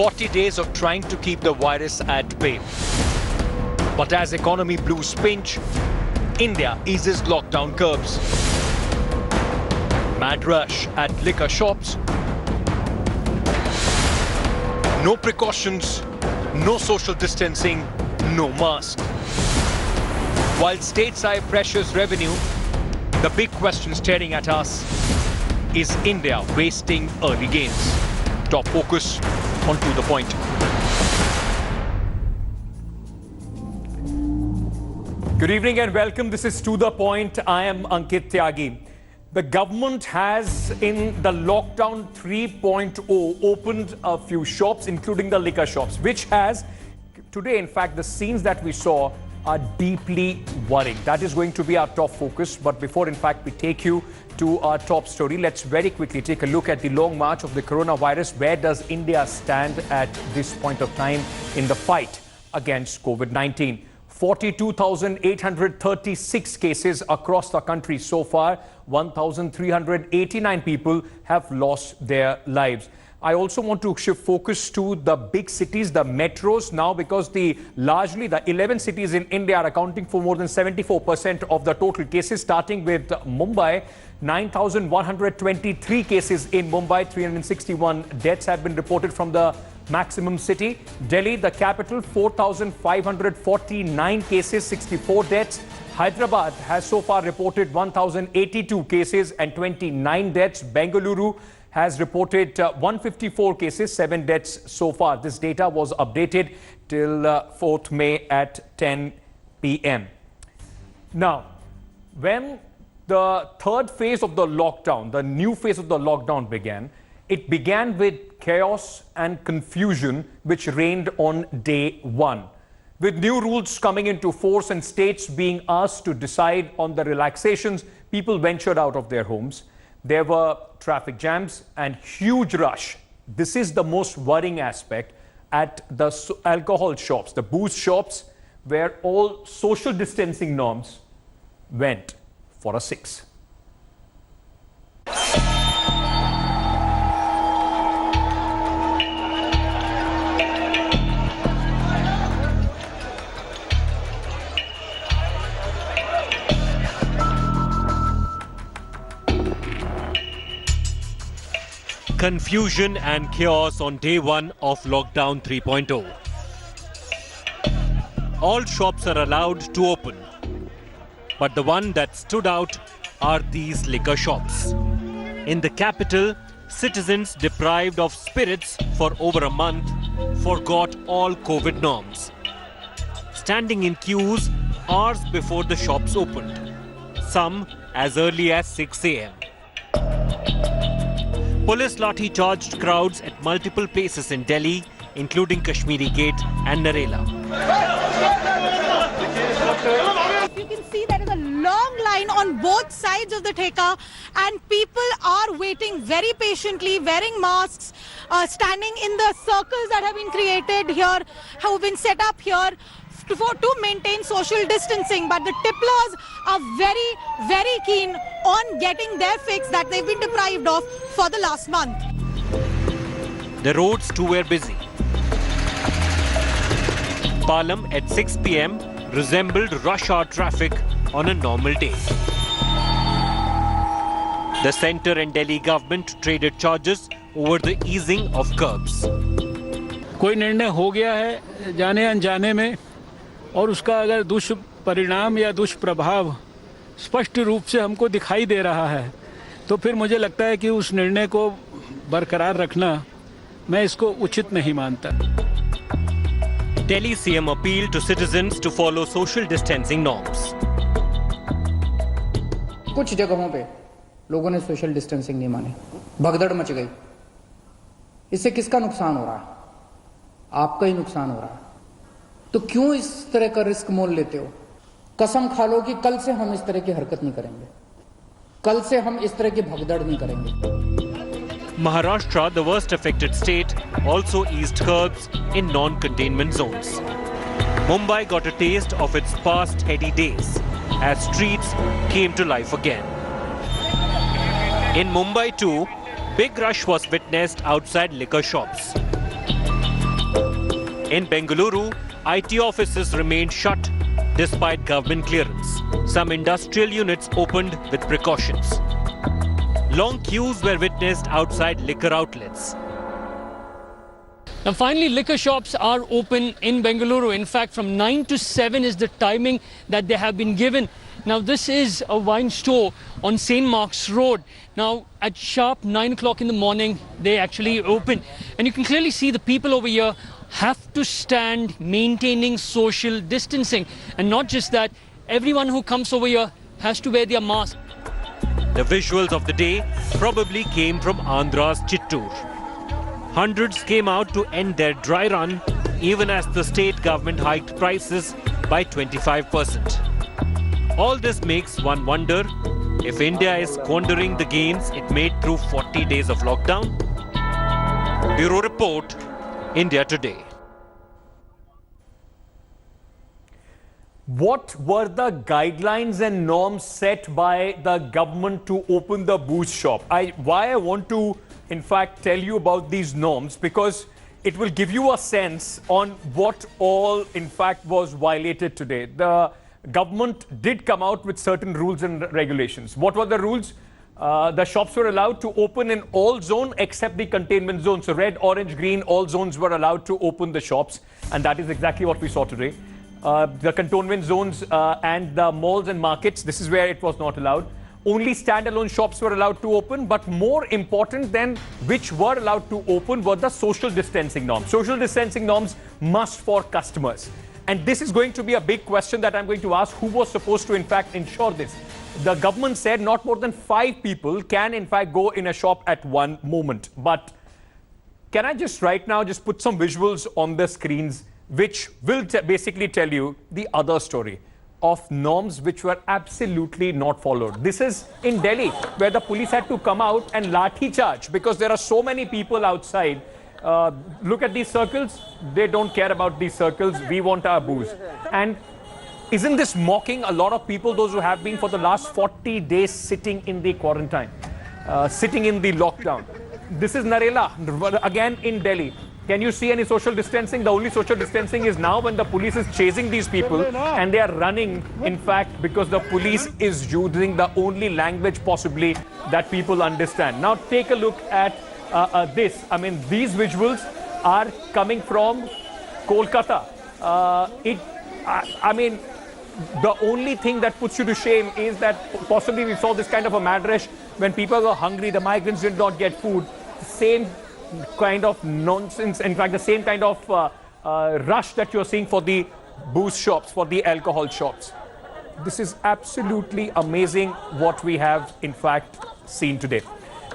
40 days of trying to keep the virus at bay. But as economy blues pinch, India eases lockdown curbs. Mad rush at liquor shops. No precautions, no social distancing, no mask. While stateside pressures revenue, the big question staring at us is India wasting early gains? Top focus on To The Point. Good evening and welcome. This is To The Point. I am Ankit Tyagi. The government has, in the lockdown 3.0, opened a few shops, including the liquor shops, which has, today, in fact, the scenes that we saw are deeply worrying. That is going to be our top focus. But before, in fact, we take you to our top story, let's very quickly take a look at the long march of the coronavirus. Where does India stand at this point of time in the fight against COVID-19? 42,836 cases across the country so far. 1,389 people have lost their lives. I also want to shift focus to the big cities, the metros now, because largely the 11 cities in India are accounting for more than 74% of the total cases, starting with Mumbai. 9,123 cases in Mumbai, 361 deaths have been reported from the maximum city. Delhi, the capital, 4,549 cases, 64 deaths. Hyderabad has so far reported 1,082 cases and 29 deaths. Bengaluru has reported 154 cases, 7 deaths so far. This data was updated till 4th May at 10 p.m. Now, when the third phase of the lockdown, the new phase of the lockdown began, it began with chaos and confusion which reigned on day one. With new rules coming into force and states being asked to decide on the relaxations, people ventured out of their homes. There were traffic jams and huge rush. This is the most worrying aspect at the alcohol shops, the booze shops, where all social distancing norms went for a 6. Confusion and chaos on day one of lockdown 3.0. All shops are allowed to open, but the one that stood out are these liquor shops. In the capital, citizens deprived of spirits for over a month forgot all COVID norms, standing in queues hours before the shops opened, some as early as 6 a.m. Police lathi charged crowds at multiple places in Delhi, including Kashmiri Gate and Narela. You can see there is a long line on both sides of the theka, and people are waiting very patiently, wearing masks, standing in the circles that have been created here, have been set up here to maintain social distancing. But the tipplers are very, very keen on getting their fix that they've been deprived of for the last month. The roads too were busy. Palam at 6 p.m. resembled rush hour traffic on a normal day. The centre and Delhi government traded charges over the easing of curbs. कोई निर्णय हो गया है जाने अनजाने में, और उसका अगर दुष्परिणाम या दुष्प्रभाव स्पष्ट रूप से हमको दिखाई दे रहा है, तो फिर मुझे लगता है कि उस निर्णय को बरकरार रखना मैं इसको उचित नहीं मानता. Delhi CM appealed to citizens to follow social distancing norms. कुछ जगहों पे लोगों ने सोशल डिस्टेंसिंग नहीं मानी, भगदड़ मच गई. इससे किसका नुकसान हो रहा है? आपका ही नुकसान हो रहा है. तो क्यों इस तरह का रिस्क मोल लेते हो? कसम खा लो कि कल से हम इस तरह की हरकत नहीं करेंगे, कल से हम इस तरह की भगदड़ नहीं करेंगे. Maharashtra, the worst affected state, also eased curbs in non-containment zones. Mumbai got a taste of its past heady days as streets came to life again. In Mumbai too, big rush was witnessed outside liquor shops. In Bengaluru, IT offices remained shut despite government clearance. Some industrial units opened with precautions. Long queues were witnessed outside liquor outlets. Now finally, liquor shops are open in Bengaluru. In fact, from 9 to 7 is the timing that they have been given. Now this is a wine store on St. Mark's Road. Now at sharp 9 o'clock in the morning, they actually open. And you can clearly see the people over here have to stand maintaining social distancing. And not just that, everyone who comes over here has to wear their mask. The visuals of the day probably came from Andhra's Chittoor. Hundreds came out to end their dry run, even as the state government hiked prices by 25%. All this makes one wonder if India is squandering the gains it made through 40 days of lockdown. Bureau Report, India Today. What were the guidelines and norms set by the government to open the booze shop? Why I want to, in fact, tell you about these norms, because it will give you a sense on what all, in fact, was violated today. The government did come out with certain rules and regulations. What were the rules? The shops were allowed to open in all zones except the containment zone. So red, orange, green, all zones were allowed to open the shops. And that is exactly what we saw today. The cantonment zones and the malls and markets, this is where it was not allowed. Only standalone shops were allowed to open, but more important than which were allowed to open were the social distancing norms. Social distancing norms must for customers. And this is going to be a big question that I'm going to ask, who was supposed to in fact ensure this? The government said not more than 5 people can in fact go in a shop at one moment. But can I just right now just put some visuals on the screens which will basically tell you the other story of norms which were absolutely not followed. This is in Delhi, where the police had to come out and lathi charge because there are so many people outside. Look at these circles. They don't care about these circles. We want our booze. And isn't this mocking a lot of people, those who have been for the last 40 days sitting in the quarantine, sitting in the lockdown? This is Narela, again in Delhi. Can you see any social distancing? The only social distancing is now when the police is chasing these people and they are running, in fact, because the police is using the only language possibly that people understand. Now take a look at this. I mean, these visuals are coming from Kolkata. I mean, the only thing that puts you to shame is that possibly we saw this kind of a mad rush when people were hungry, the migrants did not get food. Same kind of nonsense, in fact the same kind of rush that you're seeing for the booze shops, for the alcohol shops. This is absolutely amazing what we have in fact seen today.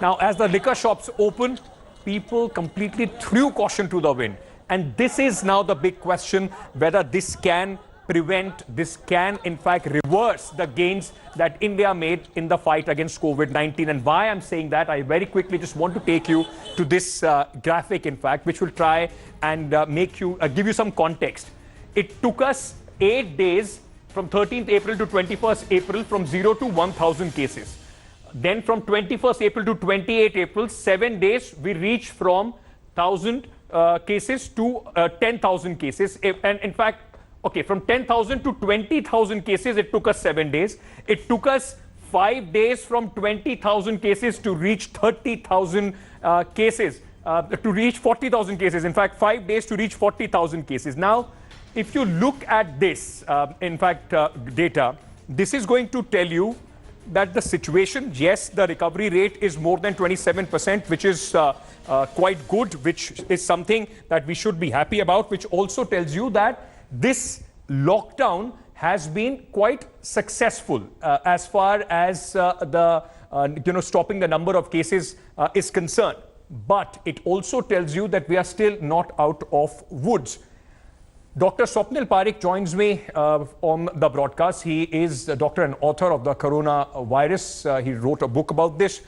Now as the liquor shops open, people completely threw caution to the wind, and this is now the big question, whether this can prevent, this can in fact reverse the gains that India made in the fight against COVID-19. And why I'm saying that, I very quickly just want to take you to this graphic, in fact, which will try and give you some context. It took us 8 days from 13th April to 21st April from 0 to 1,000 cases. Then from 21st April to 28th April, 7 days, we reached from 1,000 cases to 10,000 cases. And in fact, okay, from 10,000 to 20,000 cases, it took us 7 days. It took us 5 days from 20,000 cases to reach 30,000 cases, to reach 40,000 cases. In fact, 5 days to reach 40,000 cases. Now, if you look at this, in fact, data, this is going to tell you that the situation, yes, the recovery rate is more than 27%, which is quite good, which is something that we should be happy about, which also tells you that this lockdown has been quite successful as far as stopping the number of cases is concerned. But it also tells you that we are still not out of woods. Dr. Swapnil Parekh joins me on the broadcast. He is a doctor and author of the coronavirus. He wrote a book about this.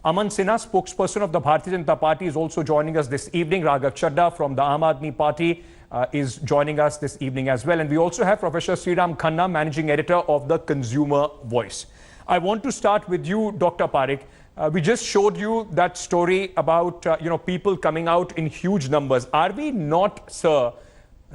Aman Sinha, spokesperson of the Bharatiya Janata Party, is also joining us this evening. Raghav Chadha from the Aam Aadmi Party is joining us this evening as well. And we also have Professor Sriram Khanna, managing editor of the Consumer Voice. I want to start with you, Dr. Parekh. We just showed you that story about people coming out in huge numbers. Are we not, sir,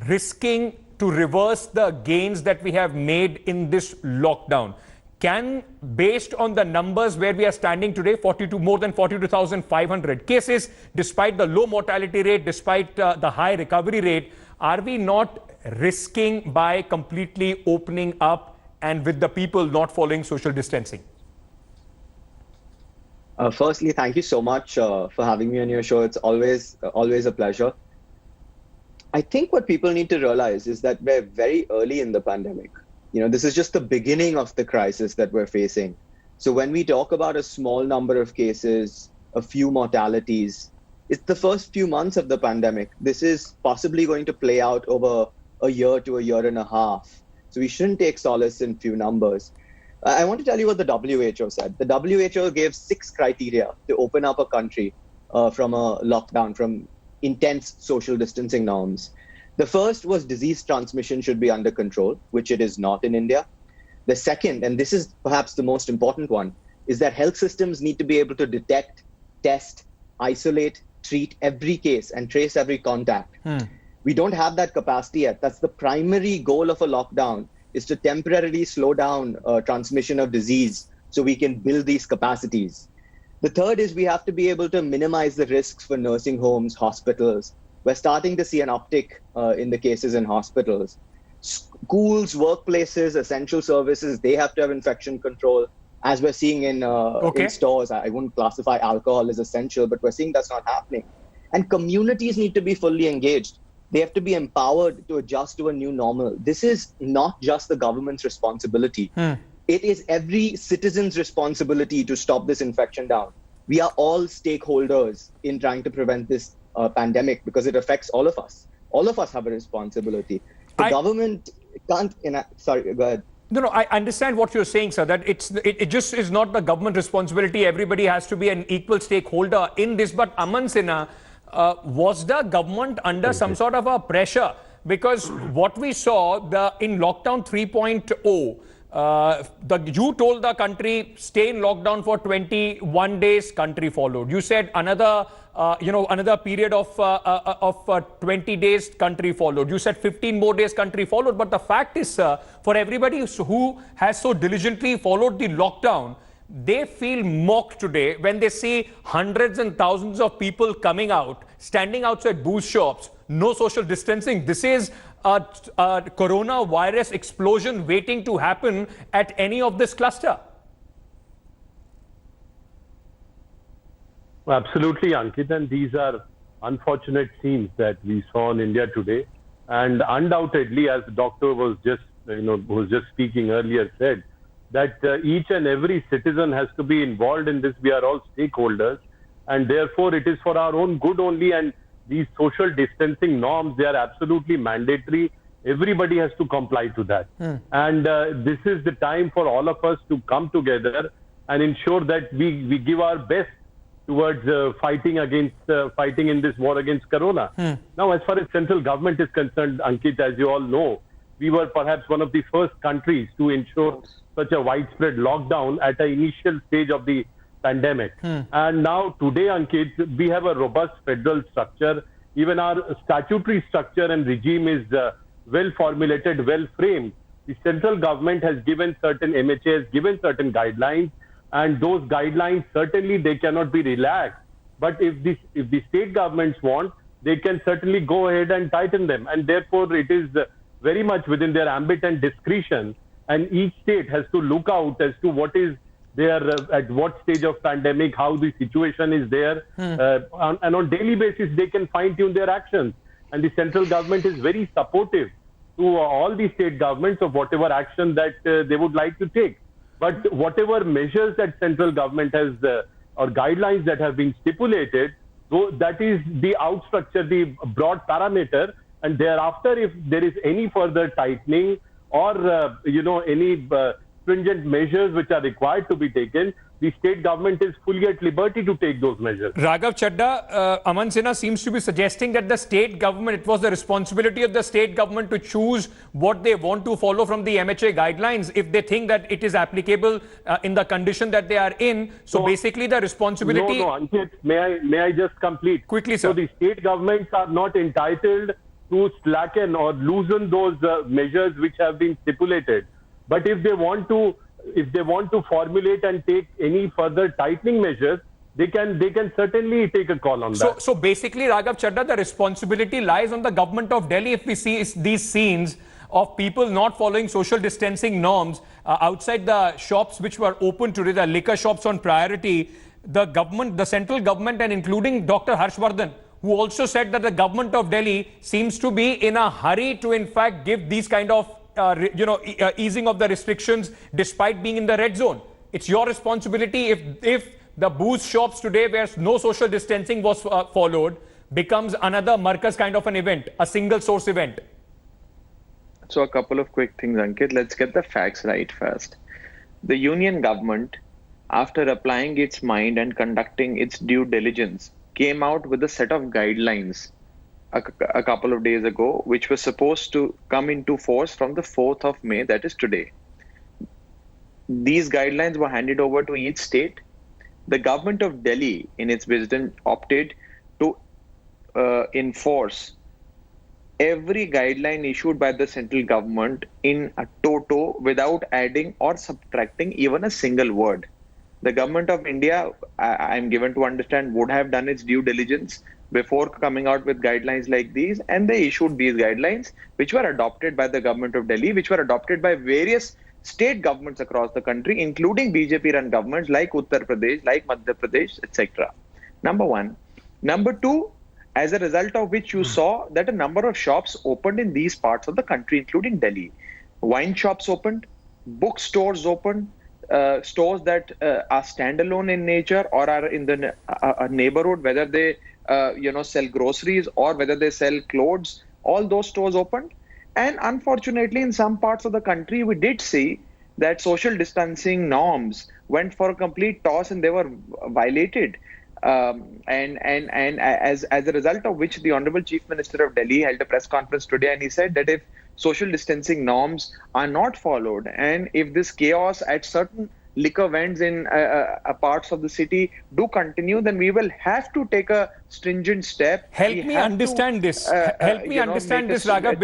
risking to reverse the gains that we have made in this lockdown? Can, based on the numbers where we are standing today, more than 42,500 cases, despite the low mortality rate, despite the high recovery rate, are we not risking by completely opening up and with the people not following social distancing? Firstly, thank you so much for having me on your show. It's always a pleasure. I think what people need to realize is that we're very early in the pandemic. You know, this is just the beginning of the crisis that we're facing. So when we talk about a small number of cases, a few mortalities, it's the first few months of the pandemic. This is possibly going to play out over a year to a year and a half. So we shouldn't take solace in few numbers. I want to tell you what the WHO said. The WHO gave 6 criteria to open up a country from a lockdown, from intense social distancing norms. The first was disease transmission should be under control, which it is not in India. The second, and this is perhaps the most important one, is that health systems need to be able to detect, test, isolate, treat every case and trace every contact. We don't have that capacity yet. That's the primary goal of a lockdown, is to temporarily slow down transmission of disease so we can build these capacities. The third is we have to be able to minimize the risks for nursing homes, hospitals. We're starting to see an uptick in the cases in hospitals. Schools, workplaces, essential services, they have to have infection control. As we're seeing in stores, I wouldn't classify alcohol as essential, but we're seeing that's not happening. And communities need to be fully engaged. They have to be empowered to adjust to a new normal. This is not just the government's responsibility. It is every citizen's responsibility to stop this infection down. We are all stakeholders in trying to prevent this pandemic because it affects all of us. All of us have a responsibility. The government can't... Sorry, go ahead. No, I understand what you're saying, sir, that it just is not the government responsibility. Everybody has to be an equal stakeholder in this. But Aman Sinha, was the government under some sort of a pressure? Because what we saw in lockdown 3.0, you told the country stay in lockdown for 21 days, country followed. You said another period of 20 days, country followed. You said 15 more days, country followed. But the fact is, for everybody who has so diligently followed the lockdown, they feel mocked today when they see hundreds and thousands of people coming out, standing outside booth shops, no social distancing. This is a coronavirus explosion waiting to happen at any of this cluster. Absolutely, Ankit, and these are unfortunate scenes that we saw in India today. And undoubtedly, as the doctor was just speaking earlier, said that each and every citizen has to be involved in this. We are all stakeholders, and therefore it is for our own good only. And these social distancing norms, they are absolutely mandatory. Everybody has to comply to that. And this is the time for all of us to come together and ensure that we give our best towards fighting in this war against corona. Now, as far as central government is concerned, Ankit, as you all know, we were perhaps one of the first countries to ensure such a widespread lockdown at an initial stage of the pandemic. And now today, Ankit, we have a robust federal structure. Even our statutory structure and regime is well formulated, well framed. The central government has given certain MHA, has given certain guidelines, and those guidelines, certainly they cannot be relaxed. But if the state governments want, they can certainly go ahead and tighten them. And therefore, it is very much within their ambit and discretion. And each state has to look out as to what is there, at what stage of pandemic, how the situation is there. And on daily basis, they can fine-tune their actions. And the central government is very supportive to all the state governments of whatever action that they would like to take. But whatever measures that central government has or guidelines that have been stipulated, so that is the outstructure, the broad parameter. And thereafter, if there is any further tightening or any stringent measures which are required to be taken, the state government is fully at liberty to take those measures. Raghav Chadha, Aman Sinha seems to be suggesting that the state government, it was the responsibility of the state government to choose what they want to follow from the MHA guidelines if they think that it is applicable in the condition that they are in. So basically the responsibility... No, Ankit, may I just complete? Quickly, sir. So the state governments are not entitled to slacken or loosen those measures which have been stipulated. But if they want to formulate and take any further tightening measures, they can certainly take a call on that. So basically, Raghav Chadha, the responsibility lies on the government of Delhi. If we see these scenes of people not following social distancing norms outside the shops which were open today, the liquor shops on priority, the central government, and including Dr. Harshvardhan, who also said that the government of Delhi seems to be in a hurry to in fact give these kind of easing of the restrictions despite being in the red zone. It's your responsibility if the booze shops today where no social distancing was followed becomes another Markaz kind of an event, a single source event. So a couple of quick things, Ankit. Let's get the facts right first. The union government, after applying its mind and conducting its due diligence, came out with a set of guidelines a couple of days ago, which was supposed to come into force from the 4th of May, that is today. These guidelines were handed over to each state. The government of Delhi, in its wisdom, opted to enforce every guideline issued by the central government in a toto without adding or subtracting even a single word. The government of India, I'm given to understand, would have done its due diligence before coming out with guidelines like these, and they issued these guidelines, which were adopted by the government of Delhi, which were adopted by various state governments across the country, including BJP-run governments like Uttar Pradesh, like Madhya Pradesh, etc. Number one. Number two, as a result of which you saw that a number of shops opened in these parts of the country, including Delhi. Wine shops opened, bookstores opened, stores that are standalone in nature or are in the neighborhood, whether they sell groceries or whether they sell clothes, all those stores opened. And unfortunately, in some parts of the country, we did see that social distancing norms went for a complete toss and they were violated. And as a result of which, the Honorable Chief Minister of Delhi held a press conference today, and he said that if social distancing norms are not followed, and if this chaos at certain liquor vends in parts of the city do continue, then we will have to take a stringent step. Help me understand this. Help me understand this, Raghav,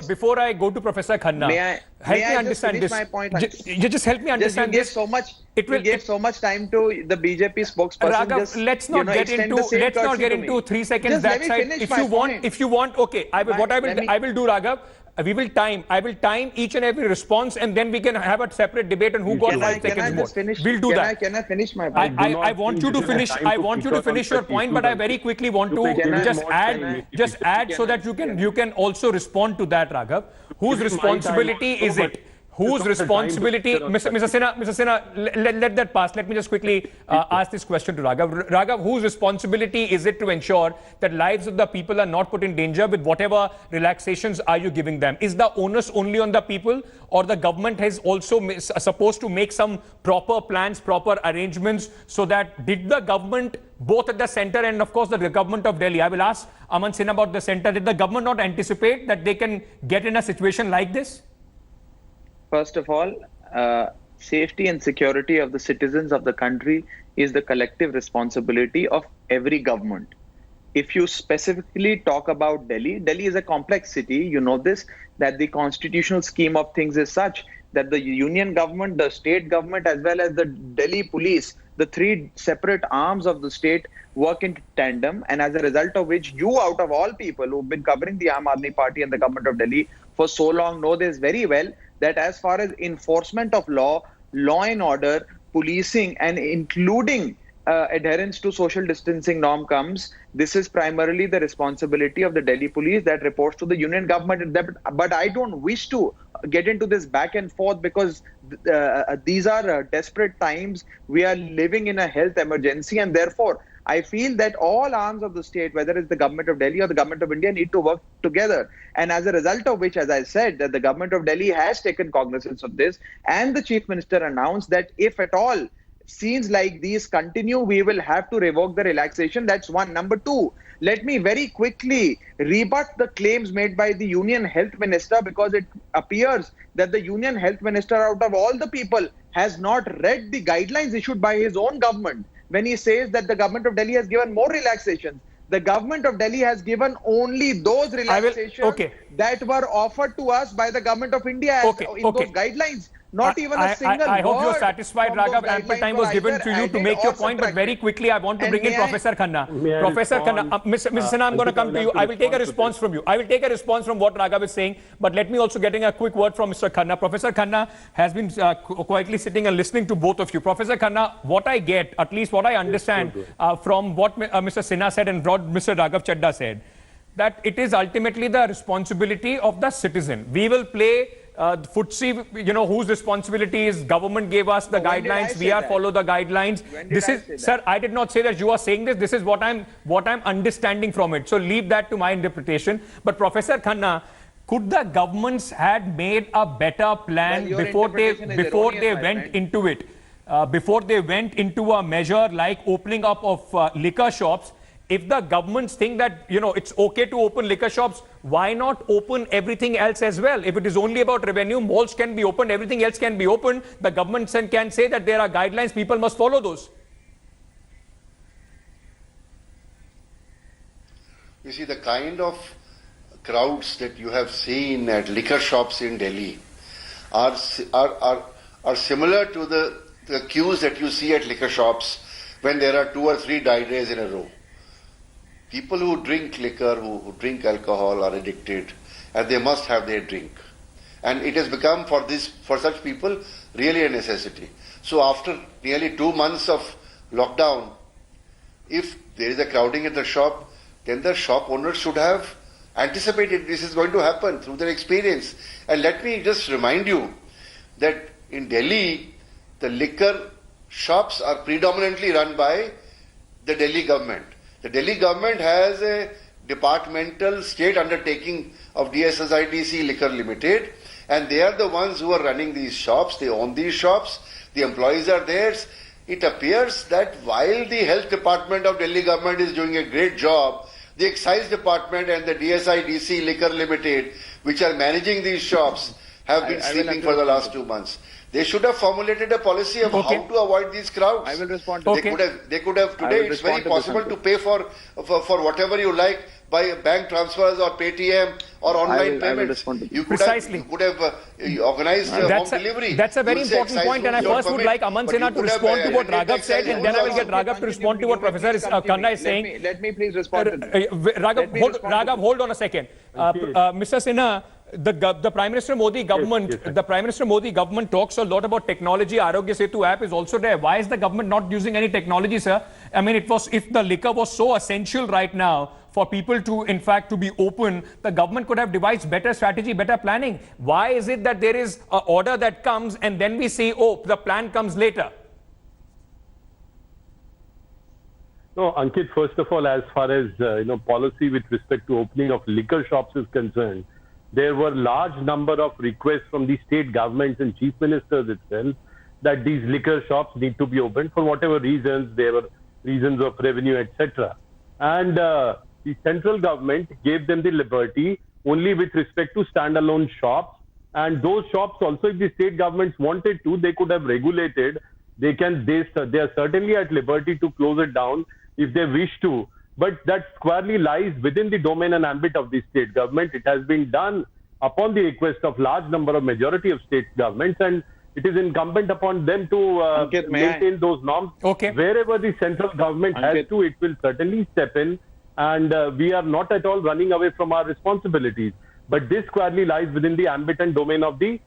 before I go to Professor Khanna. Help me understand this. My point, just help me understand this. You gave so much time to the BJP spokesperson. Raghav, let's not get into 3 seconds that side. If you want, okay. I will do, Raghav. I will time each and every response, and then we can have a separate debate on who got 5 seconds more. We'll do that. Can I finish my point? I want you to finish. I want you to finish your point, but I very quickly want to just add so that you can also respond to that, Raghav. Whose responsibility is it? Whose responsibility, Mr. Sinha, let that pass. Let me just quickly ask this question to Raghav. Raghav, whose responsibility is it to ensure that lives of the people are not put in danger with whatever relaxations are you giving them? Is the onus only on the people, or the government has also supposed to make some proper plans, proper arrangements, so that did the government, both at the center and of course the government of Delhi, I will ask Aman Sinha about the center, did the government not anticipate that they can get in a situation like this? First of all, safety and security of the citizens of the country is the collective responsibility of every government. If you specifically talk about Delhi, Delhi is a complex city. You know this, that the constitutional scheme of things is such that the union government, the state government, as well as the Delhi police, the three separate arms of the state work in tandem. And as a result of which, you out of all people who've been covering the Aam Aadmi Party and the government of Delhi for so long know this very well, that as far as enforcement of law and order, policing, and including adherence to social distancing norm comes, this is primarily the responsibility of the Delhi police that reports to the union government. But I don't wish to get into this back and forth because these are desperate times. We are living in a health emergency, and therefore I feel that all arms of the state, whether it's the government of Delhi or the government of India, need to work together. And as a result of which, as I said, that the government of Delhi has taken cognizance of this, and the chief minister announced that if at all scenes like these continue, we will have to revoke the relaxation. That's one. Number two, let me very quickly rebut the claims made by the union health minister, because it appears that the union health minister, out of all the people, has not read the guidelines issued by his own government when he says that the government of Delhi has given more relaxations. The government of Delhi has given only those relaxations that were offered to us by the government of India those guidelines. Not even a single I hope you're word satisfied, Raghav. Ample time was given to you to make your point, but very quickly I want to bring in Professor Khanna. Professor Khanna, Mr. Sinha, I'm going to come to you. I will take a response from you. I will take a response from what Raghav is saying, but let me also get in a quick word from Mr. Khanna. Professor Khanna has been quietly sitting and listening to both of you. Professor Khanna, what I get, at least what I understand from what Mr. Sinha said and what Mr. Raghav Chadha said, that it is ultimately the responsibility of the citizen. We will play footsie, whose responsibility is government gave us the guidelines, we are follow the guidelines. This is, sir, I did not say that you are saying this. This is what I'm understanding from it. So leave that to my interpretation. But Professor Khanna, could the governments had made a better plan before they went into it? Before they went into a measure like opening up of liquor shops? If the governments think that, it's okay to open liquor shops, why not open everything else as well? If it is only about revenue, malls can be opened, everything else can be opened. The government can say that there are guidelines, people must follow those. You see, the kind of crowds that you have seen at liquor shops in Delhi are similar to the queues that you see at liquor shops when there are 2 or 3 dry days in a row. People who drink liquor, who drink alcohol are addicted, and they must have their drink. And it has become for such people really a necessity. So after nearly 2 months of lockdown, if there is a crowding at the shop, then the shop owners should have anticipated this is going to happen through their experience. And let me just remind you that in Delhi, the liquor shops are predominantly run by the Delhi government. The Delhi government has a departmental state undertaking of DSSIDC Liquor Limited, and they are the ones who are running these shops. They own these shops. The employees are theirs. It appears that while the health department of Delhi government is doing a great job, the excise department and the DSIDC Liquor Limited, which are managing these shops, have been sleeping for the last 2 months. They should have formulated a policy of how to avoid these crowds. I will respond to They could have today. It's very possible to pay for whatever you like by bank transfers or Paytm or online payments. You could have organized home delivery. That's a very important point, and I first would like Aman Sinha to respond to what Raghav said, and then I will get Raghav to respond to what Professor Khanna is saying. Let me please respond to this. Raghav, hold on a second. Mr. Sinha, the Prime Minister Modi government talks a lot about technology. Arogya Setu app is also there. Why is the government not using any technology, sir? I mean, if the liquor was so essential right now for people to, in fact, to be open, the government could have devised better strategy, better planning. Why is it that there is an order that comes and then we say, oh, the plan comes later? No, Ankit, first of all, as far as policy with respect to opening of liquor shops is concerned, there were large number of requests from the state governments and chief ministers itself that these liquor shops need to be opened for whatever reasons. There were reasons of revenue, etc. And the central government gave them the liberty only with respect to standalone shops. And those shops also, if the state governments wanted to, they could have regulated. They are certainly at liberty to close it down if they wish to. But that squarely lies within the domain and ambit of the state government. It has been done upon the request of large number of majority of state governments, and it is incumbent upon them to maintain those norms. Wherever the central government has to, it will certainly step in, and we are not at all running away from our responsibilities. But this squarely lies within the ambit and domain of the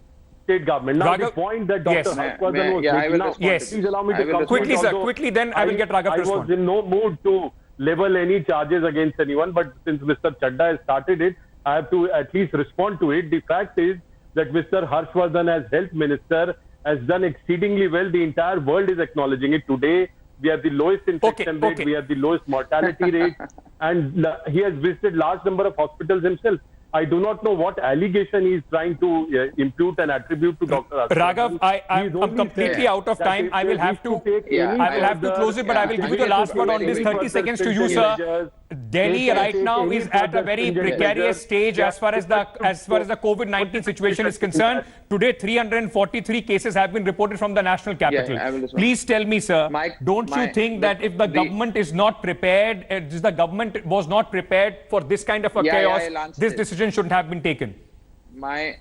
state government. Now, the point that Dr. Harshvardhan was making now, please allow me to come quickly, sir. Quickly, then I will get Raghav to respond. I was in no mood to level any charges against anyone, but since Mr. Chadha has started it, I have to at least respond to it. The fact is that Mr. Harshvardhan as health minister has done exceedingly well. The entire world is acknowledging it. Today, we have the lowest infection rate, we have the lowest mortality rate, and he has visited large number of hospitals himself. I do not know what allegation he is trying to impute and attribute to Dr. Raghav, I'm completely out of time. I will have to close it, but I will give you the last word on this. 30 seconds to you, sir. Delhi right now is at a very precarious stage as far as the COVID-19 situation is concerned. Today, 343 cases have been reported from the national capital. Please tell me, sir, don't you think that if the government is not prepared, the government was not prepared for this kind of a chaos, this decision shouldn't have been taken? My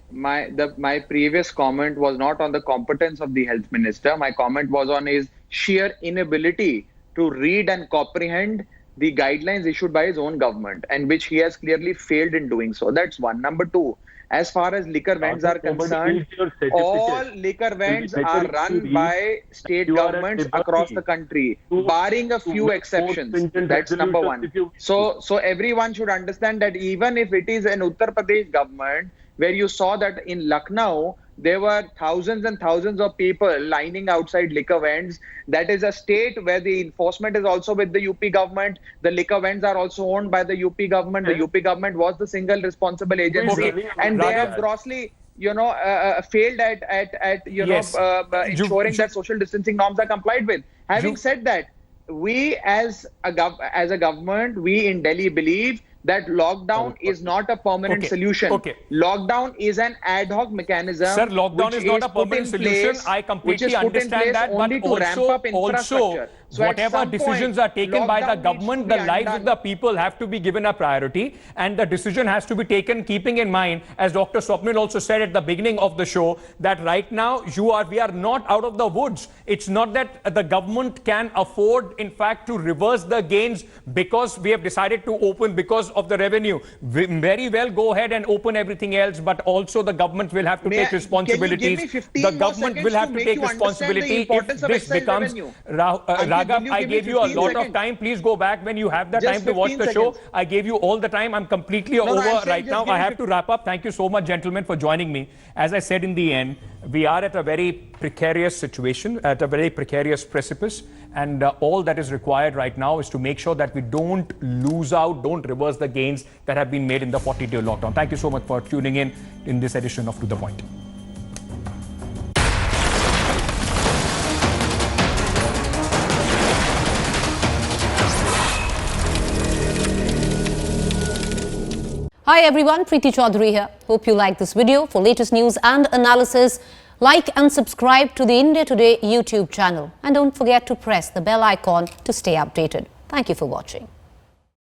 previous comment was not on the competence of the health minister. My comment was on his sheer inability to read and comprehend the guidelines issued by his own government, and which he has clearly failed in doing so. That's one. Number two, as far as liquor vends are concerned, all liquor vends are run by state governments across the country, barring a few exceptions. That's number one. So everyone should understand that even if it is an Uttar Pradesh government, where you saw that in Lucknow, there were thousands and thousands of people lining outside liquor vends. That is a state where the enforcement is also with the UP government. The liquor vends are also owned by the UP government. The UP government was the single responsible agency, and they have grossly, failed at ensuring that social distancing norms are complied with. Having said that, we as a government, we in Delhi believe that lockdown is not a permanent solution. Lockdown is an ad hoc mechanism. Sir, lockdown is not a permanent solution. I completely understand that, but also whatever decisions are taken by the government, the lives of the people have to be given a priority, and the decision has to be taken keeping in mind, as Dr. Swapnil also said at the beginning of the show, that right now we are not out of the woods. It's not that the government can afford, in fact, to reverse the gains because we have decided to open because of the revenue. Very well, go ahead and open everything else, but also the government will have to take responsibilities. The government will have to take responsibility if this becomes... Raghav, I gave you a lot of time. Please go back when you have the time to watch the show. I gave you all the time. I'm completely over right now. I have to wrap up. Thank you so much, gentlemen, for joining me. As I said in the end, we are at a very precarious situation, at a very precarious precipice. And all that is required right now is to make sure that we don't lose out, don't reverse the gains that have been made in the 40-day lockdown. Thank you so much for tuning in this edition of To The Point. Hi everyone, Preeti Chaudhary here. Hope you like this video. For latest news and analysis, like and subscribe to the India Today YouTube channel. And don't forget to press the bell icon to stay updated. Thank you for watching.